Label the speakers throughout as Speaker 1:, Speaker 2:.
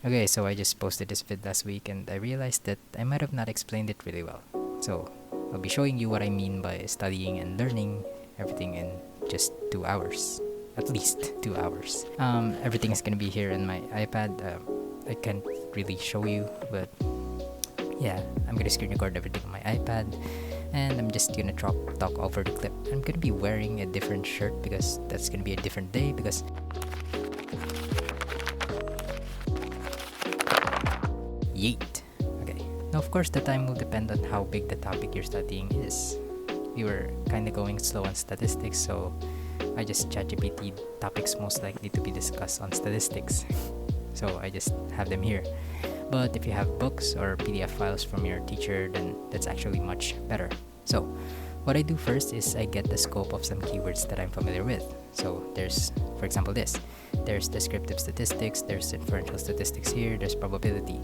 Speaker 1: Okay, so I just posted this vid last week and I realized that I might have not explained it really well. So I'll be showing you what I mean by studying and learning everything in just 2 hours. At least 2 hours. Everything is gonna be here in my iPad. I can't really show you, but yeah, I'm gonna screen record everything on my iPad and I'm just gonna talk over the clip. I'm gonna be wearing a different shirt because that's gonna be a different day because yeet. Okay. Now, of course, the time will depend on how big the topic you're studying is. We were kind of going slow on statistics, so I just ChatGPT topics most likely to be discussed on statistics. So I just have them here. But if you have books or PDF files from your teacher, then that's actually much better. So, what I do first is I get the scope of some keywords that I'm familiar with. So, there's, for example, there's descriptive statistics, there's inferential statistics here, there's probability.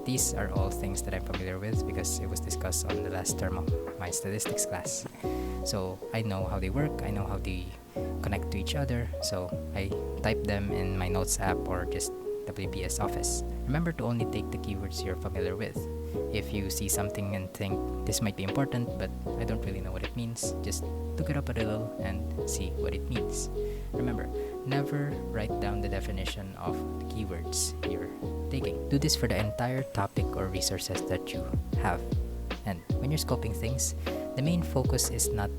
Speaker 1: These are all things that I'm familiar with because it was discussed on the last term of my statistics class. So, I know how they work, I know how they connect to each other, so I type them in my notes app or just WPS Office. Remember to only take the keywords you're familiar with. If you see something and think this might be important but I don't really know what it means, just look it up a little and see what it means. Remember, never write down the definition of the keywords you're taking. Do this for the entire topic or resources that you have. And when you're scoping things, the main focus is not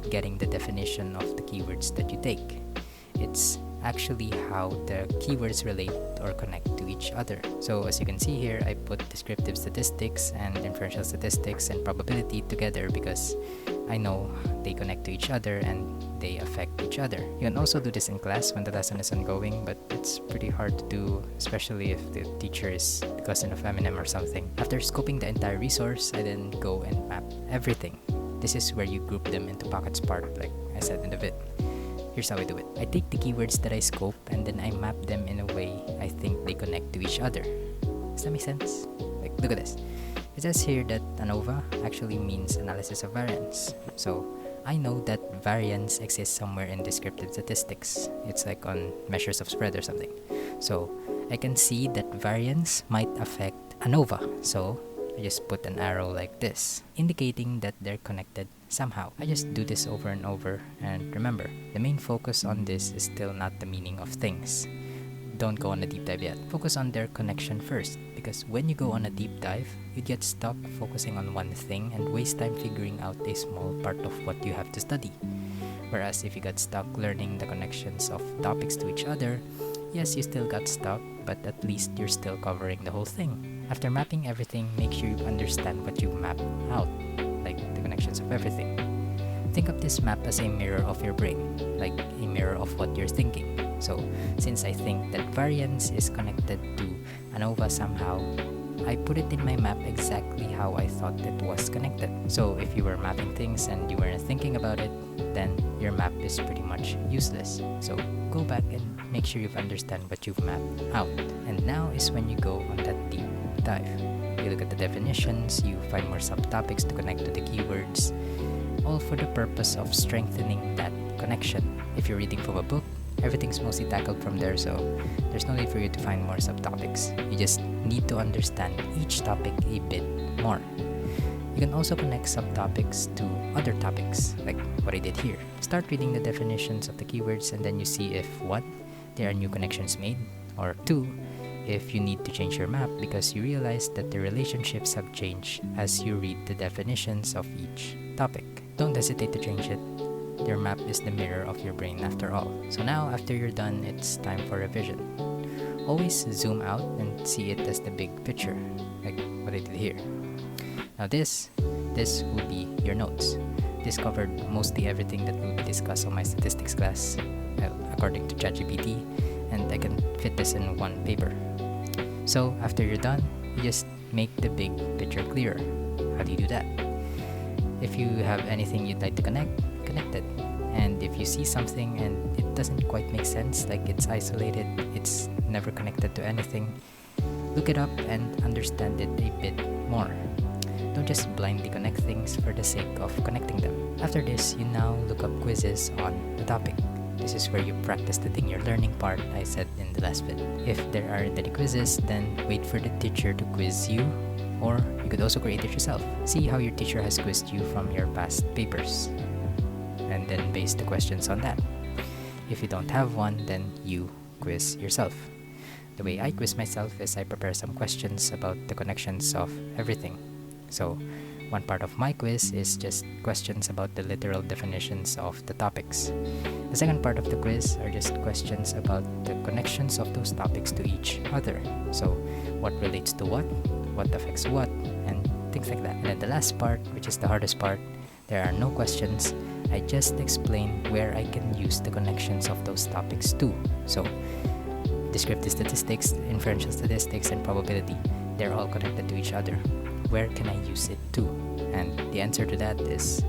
Speaker 1: getting the definition of the keywords that you take. It's actually how the keywords relate or connect to each other. So as you can see here, I put descriptive statistics and inferential statistics and probability together because I know they connect to each other and they affect each other. You can also do this in class when the lesson is ongoing, but it's pretty hard to do, especially if the teacher is the cousin of Eminem or something. After scoping the entire resource, I then go and map everything. This is where you group them into pockets part, like I said in the vid. Here's how I do it. I take the keywords that I scope and then I map them in a way I think they connect to each other. Does that make sense? Like, look at this. It says here that ANOVA actually means analysis of variance. So, I know that variance exists somewhere in descriptive statistics. It's like on measures of spread or something. So, I can see that variance might affect ANOVA. So, I just put an arrow like this, indicating that they're connected somehow. I just do this over and over, and remember, the main focus on this is still not the meaning of things. Don't go on a deep dive yet. Focus on their connection first, because when you go on a deep dive, you get stuck focusing on one thing and waste time figuring out a small part of what you have to study. Whereas if you got stuck learning the connections of topics to each other, yes, you still got stuck, but at least you're still covering the whole thing. After mapping everything, make sure you understand what you mapped out, like the connections of everything. Think of this map as a mirror of your brain, like a mirror of what you're thinking. So, since I think that variance is connected to ANOVA somehow, I put it in my map exactly how I thought it was connected. So, if you were mapping things and you weren't thinking about it, then your map is pretty much useless. So, go back and make sure you've understand what you've mapped out. And now is when you go on that deep dive. You look at the definitions, you find more subtopics to connect to the keywords, all for the purpose of strengthening that connection. If you're reading from a book, everything's mostly tackled from there, so there's no need for you to find more subtopics. You just need to understand each topic a bit more. You can also connect subtopics to other topics, like what I did here. Start reading the definitions of the keywords and then you see if 1. There are new connections made, or 2. If you need to change your map because you realize that the relationships have changed as you read the definitions of each topic. Don't hesitate to change it. Your map is the mirror of your brain after all. So now, after you're done, it's time for revision. Always zoom out and see it as the big picture, like what I did here. Now this will be your notes. This covered mostly everything that will be discussed on my statistics class, according to ChatGPT, and I can fit this in one paper. So after you're done, you just make the big picture clearer. How do you do that? If you have anything you'd like to connect it. And if you see something and it doesn't quite make sense, like it's isolated, it's never connected to anything, look it up and understand it a bit more. Don't just blindly connect things for the sake of connecting them. After this, you now look up quizzes on the topic. This is where you practice the thing you're learning part I said in the last bit. If there aren't any quizzes, then wait for the teacher to quiz you, or you could also create it yourself. See how your teacher has quizzed you from your past papers, and then base the questions on that. If you don't have one, then you quiz yourself. The way I quiz myself is I prepare some questions about the connections of everything. So, one part of my quiz is just questions about the literal definitions of the topics. The second part of the quiz are just questions about the connections of those topics to each other. So, what relates to what affects what, and things like that. And then the last part, which is the hardest part, there are no questions. I just explain where I can use the connections of those topics to. So, descriptive statistics, inferential statistics, and probability, they're all connected to each other. Where can I use it to? And the answer to that is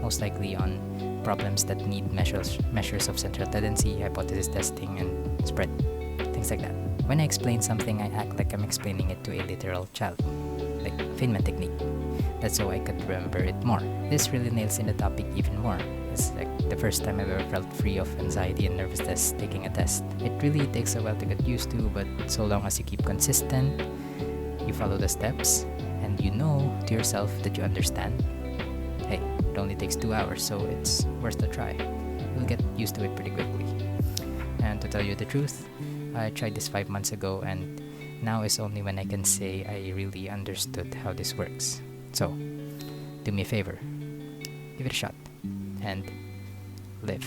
Speaker 1: most likely on problems that need measures of central tendency, hypothesis testing, and spread, things like that. When I explain something, I act like I'm explaining it to a literal child, like Feynman technique. That's so I could remember it more. This really nails in the topic even more. It's like the first time I've ever felt free of anxiety and nervousness taking a test. It really takes a while to get used to, but so long as you keep consistent, you follow the steps, and you know to yourself that you understand, hey, it only takes 2 hours, so it's worth a try. You'll get used to it pretty quickly. And to tell you the truth, I tried this 5 months ago, and now is only when I can say I really understood how this works. So, do me a favor, give it a shot, and live.